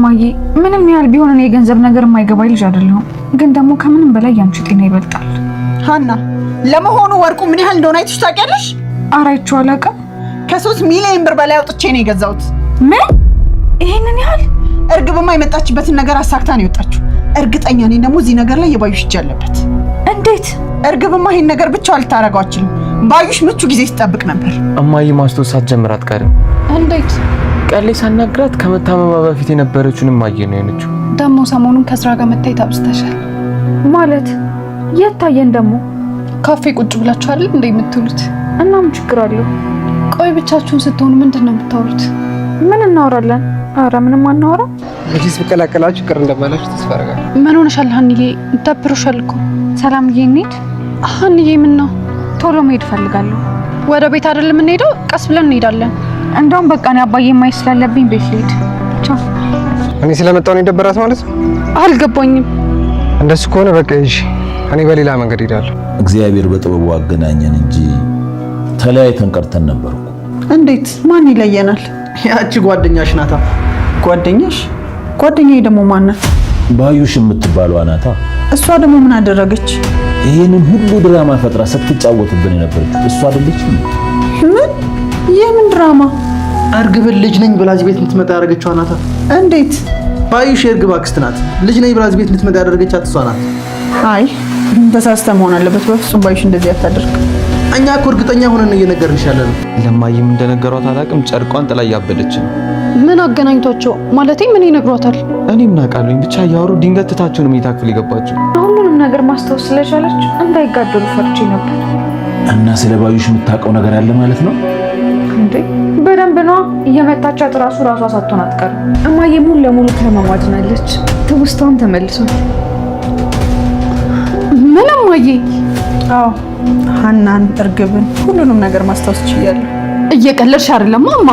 እማዬ ምንም ያህል ቢሆን እኔ የገንዘብ ነገር የማይገባኝ ልጅ አይደለሁም። ግን ደግሞ ከምንም በላይ ያንቺ ጤና ይበልጣል። ሀና ለመሆኑ ወርቁ ምን ያህል እንደሆነ አይተሽ ታውቂያለሽ? ኧረ አይቼው አላውቅም። ከ3 ሚሊዮን ብር በላይ አውጥቼ ነው የገዛሁት። ምን? ይሄንን ያህል? እርግብማ የመጣችበትን ነገር አሳክታ ነው የወጣችው። እርግጠኛ ነኝ ደግሞ እዚህ ነገር ላይ የባዩሽ እጅ አለበት። እንዴት? እርግብማ ይሄን ነገር ብቻዋን ልታረገው አትችልም። ባዩሽ ምቹ ጊዜ ስትጠብቅ ነበር። እማዬ ማስታወስ ሳትጀምር አትቀርም። እንዴት? ቀሌ ሳናግራት ከመታመማ በፊት የነበረችውን እማዬ ነው የሆነችው። ደግሞ ሰሞኑን ከስራ ጋር መታየት አብዝተሻል። ማለት የት ታየን? ደግሞ ካፌ ቁጭ ብላችሁ አይደል እንደ የምትውሉት? እና ምን ችግር አለው? ቆይ ብቻችሁን ስትሆኑ ምንድን ነው የምታወሩት? ምን እናወራለን? ኧረ ምንም አናወራ። እዚስ በቀላቀላችሁ ቅር እንደማላችሁ ተስፋ አደርጋለሁ። ምን ሆነሻል ሀንዬ? ደብሮሻል እኮ። ሰላምዬ እንሂድ። ሀንዬ ምን ነው? ቶሎ መሄድ ፈልጋለሁ። ወደ ቤት አይደል የምንሄደው? ቀስ ብለን እንሄዳለን። እንደውም በቃ እኔ አባዬ ማየት ስላለብኝ ቤት ልሂድ። ቻው። እኔ ስለመጣሁ ነው የደበራት ማለት ነው? አልገባኝም። እንደሱ ከሆነ በቃ እሺ፣ እኔ በሌላ መንገድ ሄዳለሁ። እግዚአብሔር በጥበቡ አገናኘን እንጂ ተለያይተን ቀርተን ነበርኩ። እንዴት? ማን ይለየናል? ያቺ ጓደኛሽ ናታ። ጓደኛሽ? ጓደኛዬ ደግሞ ማን ናት? ባዩሽ የምትባለው ናታ። እሷ ደግሞ ምን አደረገች? ይሄንን ሁሉ ድራማ ፈጥራ ስትጫወትብን የነበረችው እሷ አይደለችም? ምን? የምን ድራማ? እርግብን ልጅ ነኝ ብላ እዚህ ቤት እንድትመጣ ያደረገችው ናታ። እንዴት? ባዩሽ የእርግብ አክስት ናት። ልጅ ነኝ ብላ እዚህ ቤት እንድትመጣ ያደረገቻት እሷ ናት። አይ ተሳስተ መሆን አለበት። በፍጹም ባዩሽ እንደዚህ አታደርግ። እኛ እኮ እርግጠኛ ሆነን እየነገርንሽ ያለ ነው። ለማየም እንደነገሯት አላውቅም። ጨርቋን ጥላ እያበደች ነው። ምን አገናኝቷቸው? ማለቴ ምን ይነግሯታል? እኔ ምን አውቃለሁኝ። ብቻ እያወሩ ድንገት ትታቸው ነው መኝታ ክፍል የገባችው። ሁሉንም ነገር ማስታወስ ስለቻለች እንዳይጋደሉ ፈርቼ ነበር። እና ስለ ባዩሽ የምታውቀው ነገር አለ ማለት ነው? እንዴ በደንብ ነዋ። እየመታቻት ራሷ ሳትሆን አትቀርም። እማዬ ሙሉ ለሙሉ ከህመሟ ድናለች። ትውስታውን ተመልሷል። ምን እማዬ? አዎ ሀናን፣ እርግብን ሁሉንም ነገር ማስታወስ ችያለሁ። እየቀለድሽ አይደለም ማማ?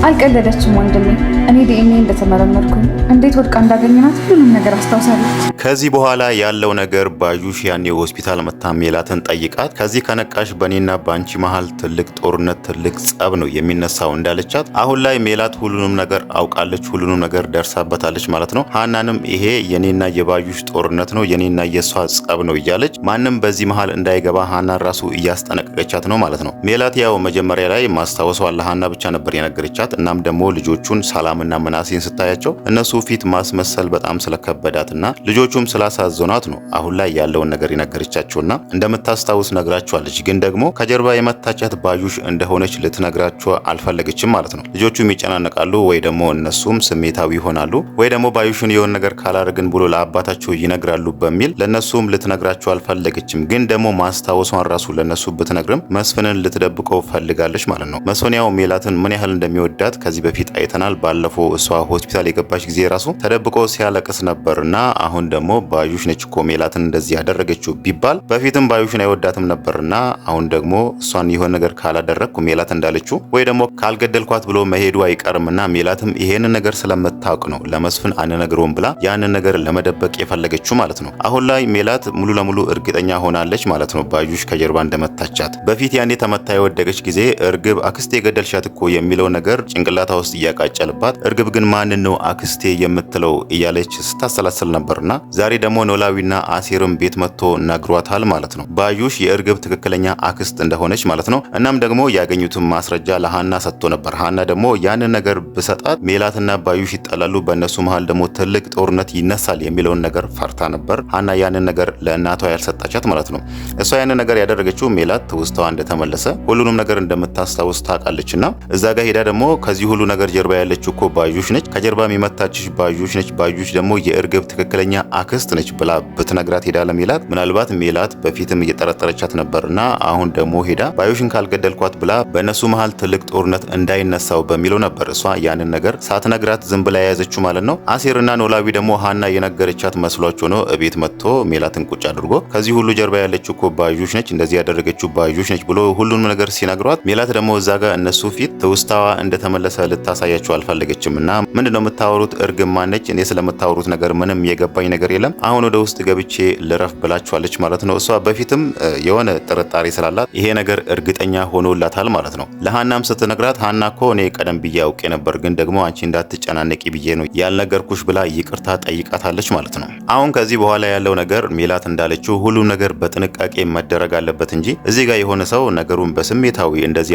አልቀለደችም ወንድሜ። እኔ ዲኤንኤ እንደተመረመርኩኝ እንዴት ወድቃ እንዳገኘናት ሁሉንም ነገር አስታውሳለሁ። ከዚህ በኋላ ያለው ነገር ባዩሽ ያኔ ሆስፒታል መታ ሜላትን ጠይቃት ከዚህ ከነቃሽ በኔና ባንቺ መሃል ትልቅ ጦርነት ትልቅ ጸብ ነው የሚነሳው እንዳለቻት አሁን ላይ ሜላት ሁሉንም ነገር አውቃለች፣ ሁሉንም ነገር ደርሳበታለች ማለት ነው። ሀናንም ይሄ የኔና የባዩሽ ጦርነት ነው የኔና የሷ ጸብ ነው እያለች ማንም በዚህ መሃል እንዳይገባ ሀናን ራሱ እያስጠነቀቀቻት ነው ማለት ነው። ሜላት ያው መጀመሪያ ላይ ማስታወሷ ለሀና ብቻ ነበር የነገረቻት። እናም ደግሞ ልጆቹን ሰላምና መናሴን ስታያቸው እነሱ ፊት ማስመሰል በጣም ስለከበዳትና ልጆቹም ስላሳዘኗት ነው አሁን ላይ ያለውን ነገር የነገረቻቸውና እንደምታስታውስ ነግራቸዋለች። ግን ደግሞ ከጀርባ የመታቻት ባዩሽ እንደሆነች ልትነግራቸው አልፈለገችም ማለት ነው። ልጆቹም ይጨናነቃሉ ወይ ደግሞ እነሱም ስሜታዊ ይሆናሉ ወይ ደግሞ ባዩሽን የሆነ ነገር ካላደረግን ብሎ ለአባታቸው ይነግራሉ በሚል ለነሱም ልትነግራቸው አልፈለገችም። ግን ደግሞ ማስታወሷን ራሱ ለነሱ ብትነግርም መስፍንን ልትደብቀው ፈልጋለች ማለት ነው። መስፍን ያው ሜላትን ምን ያህል እንደሚወዳት ከዚህ በፊት አይተናል። ባለፈው እሷ ሆስፒታል የገባች ጊዜ ራሱ ተደብቆ ሲያለቅስ ነበርና አሁን ደግሞ ባዩሽ ነች እኮ ሜላትን እንደዚህ ያደረገችው ቢባል በፊትም ባዩሽን አይወዳትም ነበርና አሁን ደግሞ እሷን የሆነ ነገር ካላደረግኩ ሜላት እንዳለችው ወይ ደግሞ ካልገደልኳት ብሎ መሄዱ አይቀርምና ሜላትም ይሄንን ነገር ስለምታውቅ ነው ለመስፍን አንነግረውም ብላ ያንን ነገር ለመደበቅ የፈለገችው ማለት ነው። አሁን ላይ ሜላት ሙሉ ለሙሉ እርግጠኛ ሆናለች ማለት ነው ባዩሽ ከጀርባ እንደመታቻት። በፊት ያኔ ተመታ የወደቀች ጊዜ እርግብ አክስቴ ገደልሻት እኮ የሚለው ነገር ጭንቅላታ ውስጥ እያቃጨልባት እርግብ ግን ማንን ነው አክስቴ የምትለው እያለች ስታሰላስል ነበርና ዛሬ ደግሞ ኖላዊና አሴርም ቤት መጥቶ ነግሯታል ማለት ነው ባዩሽ የእርግብ ትክክለኛ አክስት እንደሆነች ማለት ነው። እናም ደግሞ ያገኙትን ማስረጃ ለሃና ሰጥቶ ነበር። ሃና ደግሞ ያንን ነገር ብሰጣት ሜላትና ባዩሽ ይጣላሉ፣ በእነሱ መሃል ደግሞ ትልቅ ጦርነት ይነሳል የሚለውን ነገር ፈርታ ነበር ሃና ያንን ነገር ለእናቷ ያልሰጣቻት ማለት ነው። እሷ ያንን ነገር ያደረገችው ሜላት ትውስታዋ እንደተመለሰ ሁሉንም ነገር እንደምታስታውስ ታውቃለችና እዛ ጋር ሄዳ ደግሞ ከዚህ ሁሉ ነገር ጀርባ ያለችው እኮ ባዩሽ ነች፣ ከጀርባ የሚመታችሽ ባዩሽ ነች፣ ባዩሽ ደግሞ የእርግብ ትክክለኛ አክስት ነች ብላ ብትነግራት ሄዳ ለሜላት ምናልባት ሜላት በፊትም እየጠረጠረቻት ነበርና አሁን ደግሞ ሄዳ ባዩሽን ካልገደልኳት ብላ በእነሱ መሃል ትልቅ ጦርነት እንዳይነሳው በሚለው ነበር እሷ ያንን ነገር ሳትነግራት ዝም ብላ የያዘችው ማለት ነው። አሴርና ኖላዊ ደግሞ ሃና የነገረቻት መስሏቸው ነው እቤት መጥቶ ሜላትን ቁጭ አድርጎ ከዚህ ሁሉ ጀርባ ያለችው እኮ ባዩሽ ነች፣ እንደዚህ ያደረገችው ባዩሽ ነች ብሎ ሁሉንም ነገር ሲነግሯት ሜላት ደግሞ እዛ ጋር እነሱ ፊት ትውስታዋ እንደተመለሰ ልታሳያቸው አልፈለገችም እና ምንድነው የምታወሩት? እርግብ ማነች? እኔ ስለምታወሩት ነገር ምንም የገባኝ ነገር ነገር የለም አሁን ወደ ውስጥ ገብቼ ልረፍ ብላችኋለች ማለት ነው። እሷ በፊትም የሆነ ጥርጣሬ ስላላት ይሄ ነገር እርግጠኛ ሆኖላታል ማለት ነው። ለሃናም ስትነግራት ሃና እኮ እኔ ቀደም ብዬ አውቄ ነበር፣ ግን ደግሞ አንቺ እንዳትጨናነቂ ብዬ ነው ያልነገርኩሽ ብላ ይቅርታ ጠይቃታለች ማለት ነው። አሁን ከዚህ በኋላ ያለው ነገር ሜላት እንዳለችው ሁሉም ነገር በጥንቃቄ መደረግ አለበት እንጂ እዚህ ጋር የሆነ ሰው ነገሩን በስሜታዊ እንደዚህ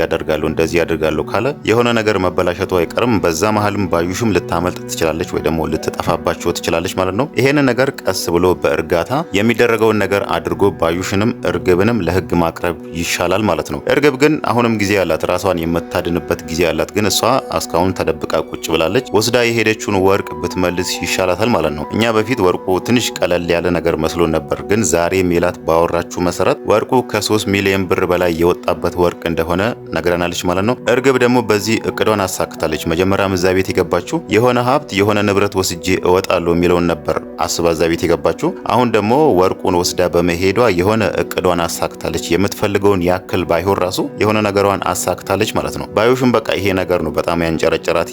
ያደርጋሉ ካለ የሆነ ነገር መበላሸቱ አይቀርም። በዛ መሀልም ባዩሽም ልታመልጥ ትችላለች ወይ ደግሞ ልትጠፋባቸው ትችላለች ማለት ነው። ይሄንን ነገር ቀስ ብሎ በእርጋታ የሚደረገውን ነገር አድርጎ ባዩሽንም እርግብንም ለህግ ማቅረብ ይሻላል ማለት ነው። እርግብ ግን አሁንም ጊዜ ያላት ራሷን የምታድንበት ጊዜ ያላት፣ ግን እሷ እስካሁን ተደብቃ ቁጭ ብላለች። ወስዳ የሄደችውን ወርቅ ብትመልስ ይሻላታል ማለት ነው። እኛ በፊት ወርቁ ትንሽ ቀለል ያለ ነገር መስሎ ነበር፣ ግን ዛሬ ሜላት ባወራችሁ መሰረት ወርቁ ከ3 ሚሊዮን ብር በላይ የወጣበት ወርቅ እንደሆነ ነግረናለች ማለት ነው። እርግብ ደግሞ በዚህ እቅዷን አሳክታለች። መጀመሪያ እዛ ቤት የገባችው የሆነ ሀብት የሆነ ንብረት ወስጄ እወጣለሁ የሚለውን ነበር አስባ እዛ ቤት የገባችው። አሁን ደግሞ ወርቁን ወስዳ በመሄዷ የሆነ እቅዷን አሳክታለች። የምትፈልገውን ያክል ባይሆን ራሱ የሆነ ነገሯን አሳክታለች ማለት ነው። ባዩሽም በቃ ይሄ ነገር ነው በጣም ያንጨረጨራት፣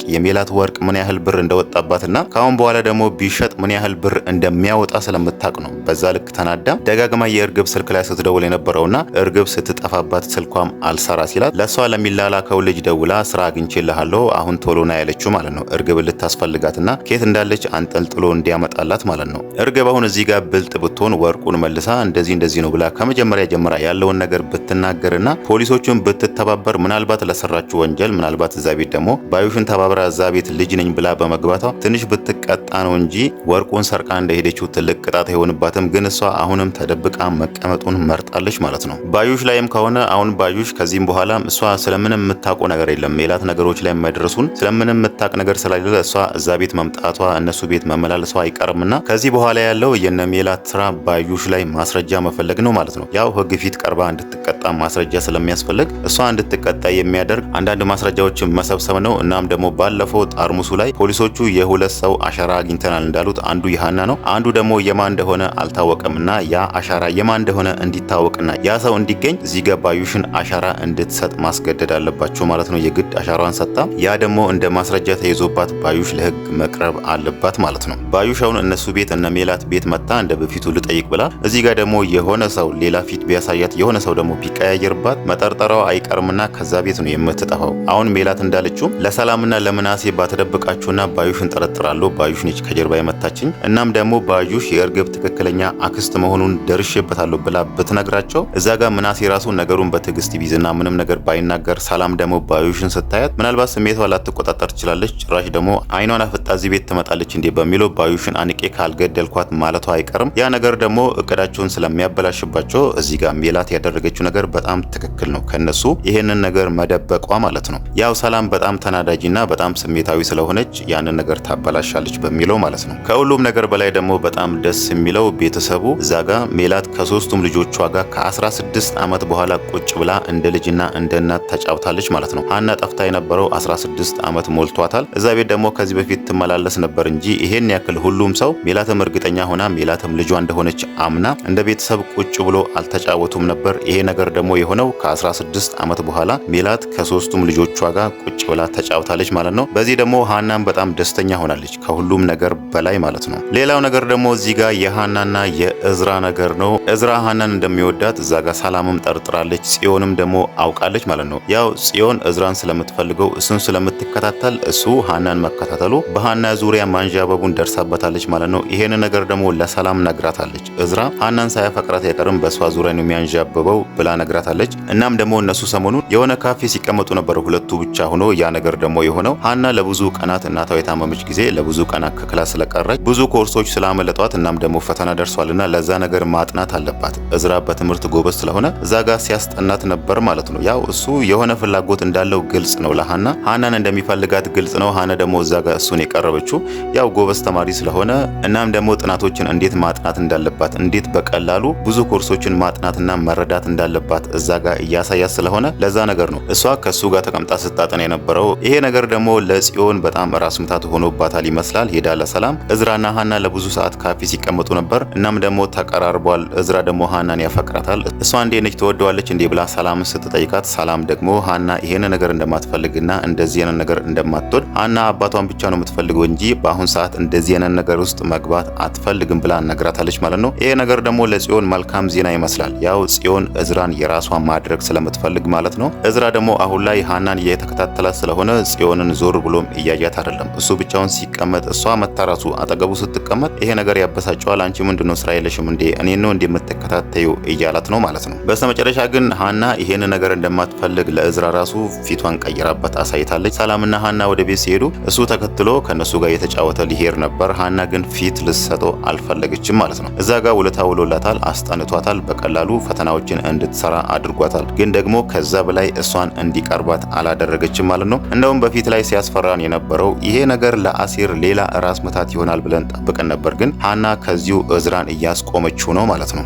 የሜላት ወርቅ ምን ያህል ብር እንደወጣባትና ካሁን በኋላ ደግሞ ቢሸጥ ምን ያህል ብር እንደሚያወጣ ስለምታቅ ነው በዛ ልክ ተናዳ ደጋግማ የእርግብ ስልክ ላይ ስትደውል የነበረውና እርግብ ስትጠፋባት ስልኳም አልሰራ ሲላት ለሷ ለሚላላከው ልጅ ደውላ ስራ አግኝቼልሃለሁ አሁን ቶሎ ና ያለችው ማለት ነው። እርግብ ልታስፈልጋትና ኬት እንዳለች አንጠልጥሎ እንዲያመጣላት ማለት ነው። እርግብ አሁን እዚህ ጋር ብልጥ ብትሆን ወርቁን መልሳ እንደዚህ ነው ብላ ከመጀመሪያ ጀምራ ያለውን ነገር ብትናገርና ፖሊሶቹን ብትተባበር ምናልባት ለሰራችው ወንጀል ምናልባት እዛ ቤት ደግሞ ባዩሽን ተባብራ እዛ ቤት ልጅ ነኝ ብላ በመግባቷ ትንሽ ብትቀጣ ነው እንጂ ወርቁን ሰርቃ እንደሄደችው ትልቅ ቅጣት አይሆንባትም። ግን እሷ አሁንም ተደብቃ መቀመጡን መርጣለች ማለት ነው። ባዩሽ ላይም ከሆነ አሁን ባዩሽ ከዚህም በኋላ እሷ ስለምንም የምታውቀው ነገር የለም ሜላት ነገሮች ላይ መድረሱን ስለምንም የምታውቅ ነገር ስላለ እሷ እዛ ቤት መምጣቷ እነሱ ቤት መመላለሷ አይቀርምና ከዚህ በኋላ ያለው የነ ሜላት ስራ ባዩሽ ላይ ማስረጃ መፈለግ ነው ማለት ነው። ያው ህግ ፊት ቀርባ እንድትቀጣ ማስረጃ ስለሚያስፈልግ እሷ እንድትቀጣ የሚያደርግ አንዳንድ ማስረጃዎችን መሰብሰብ ነው። እናም ደግሞ ባለፈው ጣርሙሱ ላይ ፖሊሶቹ የሁለት ሰው አሻራ አግኝተናል እንዳሉት አንዱ የሃና ነው፣ አንዱ ደግሞ የማን እንደሆነ አልታወቀምና ያ አሻራ የማን እንደሆነ እንዲታወቅና ያ ሰው እንዲገኝ እዚህ ጋር ባዩሽን አሻራ እንድትሰጥ ማስገደድ አለባቸው ማለት ነው። የግድ አሻራዋን ሰጣ ያ ደግሞ እንደ ማስረጃ ተይዞባት ባዩሽ ለህግ መቅረብ አለባት ማለት ነው። ባዩሽ አሁን እነሱ ቤት እነ ሜላት ቤት መጣ እንደ በፊቱ ልጠይቅ ብላ እዚህ ጋር ደግሞ የሆነ ሰው ሌላ ፊት ቢያሳያት የሆነ ሰው ደግሞ ቢቀያየርባት መጠርጠሯ አይቀርምና ከዛ ቤት ነው የምትጠፋው። አሁን ሜላት እንዳለችው ለሰላምና ለምናሴ ባተደብቃችሁና ባዩሽን ጠረጥራለሁ፣ ባዩሽ ነች ከጀርባ የመታችኝ፣ እናም ደግሞ ባዩሽ የእርግብ ትክክለኛ አክስት መሆኑን ደርሼበታለሁ ብላ ብትነግራቸው እዛ ጋር ምናሴ ራሱ ነገሩን በትዕግስት ቢዝና ምንም ነገር ባይናገር ሰላም ደግሞ ባዩሽን ስታያት ምናልባት ስሜቷ ላትቆጣጠር ትችላለች። ጭራሽ ደግሞ አይኗን አፍጣ እዚህ ቤት ትመጣለች እንዴ በሚለው ባዩሽን አንቄ ካልገደልኳት ማለቷ አይቀርም። ያ ነገር ደግሞ እቅዳቸውን ስለሚያበላሽባቸው እዚህ ጋር ሜላት ያደረገችው ነገር በጣም ትክክል ነው፣ ከነሱ ይሄንን ነገር መደበቋ ማለት ነው። ያው ሰላም በጣም ተናዳጂና በጣም ስሜታዊ ስለሆነች ያንን ነገር ታበላሻለች በሚለው ማለት ነው። ከሁሉም ነገር በላይ ደግሞ በጣም ደስ የሚለው ቤተሰቡ እዛ ጋር ሜላት ከሶስቱም ልጆቿ ጋር ከ16 ዓመት በኋላ ቁጭ ብላ እንደ ልጅና እንደ እናት ተጫውታለች ማለት ነው። ሃና ጠፍታ የነበረው 16 ዓመት ሞልቷታል። እዛ ቤት ደግሞ ከዚህ በፊት ትመላለስ ነበር እንጂ ይሄን ያክል ሁሉም ሰው ሜላትም እርግጠኛ ሆና ሜላትም ልጇ እንደሆነች አምና እንደ ቤተሰብ ቁጭ ብሎ አልተጫወቱም ነበር። ይሄ ነገር ደግሞ የሆነው ከ16 ዓመት በኋላ ሜላት ከሶስቱም ልጆቿ ጋር ቁጭ ብላ ተጫውታለች ማለት ነው። በዚህ ደግሞ ሃናም በጣም ደስተኛ ሆናለች ከሁሉም ነገር በላይ ማለት ነው። ሌላው ነገር ደግሞ እዚህ ጋር የሃናና የእዝራ ነገር ነው። እዝራ ሃናን እንደሚወዳት እዛ ጋር ሰላምም ጠርጥራለች፣ ጽዮንም ደግሞ አውቃለች ማለት ነው። ያው ጽዮን እዝራን ስለምትፈልገው እሱን ስለምትከታተል እሱ ሃናን መከታተሉ በሃና ዙሪያ ማንዣበቡን ደርሳበታለች ማለት ነው። ይሄን ነገር ደግሞ ለሰላም ነግራታለች። እዝራ ሃናን ሳያፈቅራት አይቀርም በሷ ዙሪያ ነው የሚያንዣብበው ብላ ነግራታለች። እናም ደግሞ እነሱ ሰሞኑን የሆነ ካፌ ሲቀመጡ ነበር ሁለቱ ብቻ ሆኖ ያ ነገር ደግሞ የሆነው ሃና ለብዙ ቀናት እናቷ የታመመች ጊዜ ለብዙ ቀናት ከክላስ ስለቀረች ብዙ ኮርሶች ስላመለጧት እናም ደግሞ ፈተና ደርሷልና ለዛ ነገር ማጥናት አለባት። እዝራ በትምህርት ጎበዝ ስለሆነ እዛ ጋር ሲያስጠናት ነበር ማለት ነው። ያው እሱ የሆነ ፍላጎት እንዳለው ግልጽ ነው ለሃና፣ ሃናን እንደሚፈልጋት ግልጽ ነው። ሃና ደግሞ እዛ ጋር እሱን የቀረበችው ያው ጎበዝ ተማሪ ስለሆነ እናም ደግሞ ጥናቶችን እንዴት ማጥናት እንዳለባት እንዴት በቀላሉ ብዙ ኮርሶችን ማጥናትና መረዳት እንዳለባት እንዳለባት እዛ ጋር እያሳያት ስለሆነ ለዛ ነገር ነው እሷ ከሱ ጋር ተቀምጣ ስታጠን የነበረው። ይሄ ነገር ደግሞ ለጽዮን በጣም ራስ ምታት ሆኖባታል ይመስላል። ሄዳ ለሰላም እዝራና ሀና ለብዙ ሰዓት ካፌ ሲቀመጡ ነበር። እናም ደግሞ ተቀራርቧል። እዝራ ደግሞ ሀናን ያፈቅራታል። እሷ እንዴ ነች ትወደዋለች እንዴ ብላ ሰላምን ስትጠይቃት ሰላም ደግሞ ሀና ይሄን ነገር እንደማትፈልግና እንደዚህ አይነት ነገር እንደማትወድ ሀና አባቷን ብቻ ነው የምትፈልገው እንጂ በአሁን ሰዓት እንደዚህ አይነት ነገር ውስጥ መግባት አትፈልግም ብላ ነግራታለች ማለት ነው። ይሄ ነገር ደግሞ ለጽዮን መልካም ዜና ይመስላል። ያው ጽዮን እዝራን የራሷ ማድረግ ስለምትፈልግ ማለት ነው። እዝራ ደግሞ አሁን ላይ ሀናን እየተከታተላት ስለሆነ ጽዮንን ዞር ብሎም እያያት አይደለም። እሱ ብቻውን ሲቀመጥ እሷ መታራሱ አጠገቡ ስትቀመጥ ይሄ ነገር ያበሳጨዋል። አንቺ ምንድነው ስራ የለሽም እንዴ እኔ ነው እንደምትከታተዩ እያላት ነው ማለት ነው። በስተመጨረሻ ግን ሀና ይሄን ነገር እንደማትፈልግ ለእዝራ ራሱ ፊቷን ቀይራበት አሳይታለች። ሰላምና ሀና ወደ ቤት ሲሄዱ እሱ ተከትሎ ከነሱ ጋር የተጫወተ ሊሄድ ነበር። ሀና ግን ፊት ልትሰጠው አልፈለገችም ማለት ነው። እዛ ጋር ውለታ ውሎላታል፣ አስጠንቷታል፣ በቀላሉ ፈተናዎችን እንድትሰራ አድርጓታል። ግን ደግሞ ከዛ በላይ እሷን እንዲቀርባት አላደረገችም ማለት ነው። እንደውም በፊት ላይ ሲያስፈራን የነበረው ይሄ ነገር ለአሲር ሌላ ራስ ምታት ይሆናል ብለን ጠብቀን ነበር። ግን ሀና ከዚሁ እዝራን እያስቆመችው ነው ማለት ነው።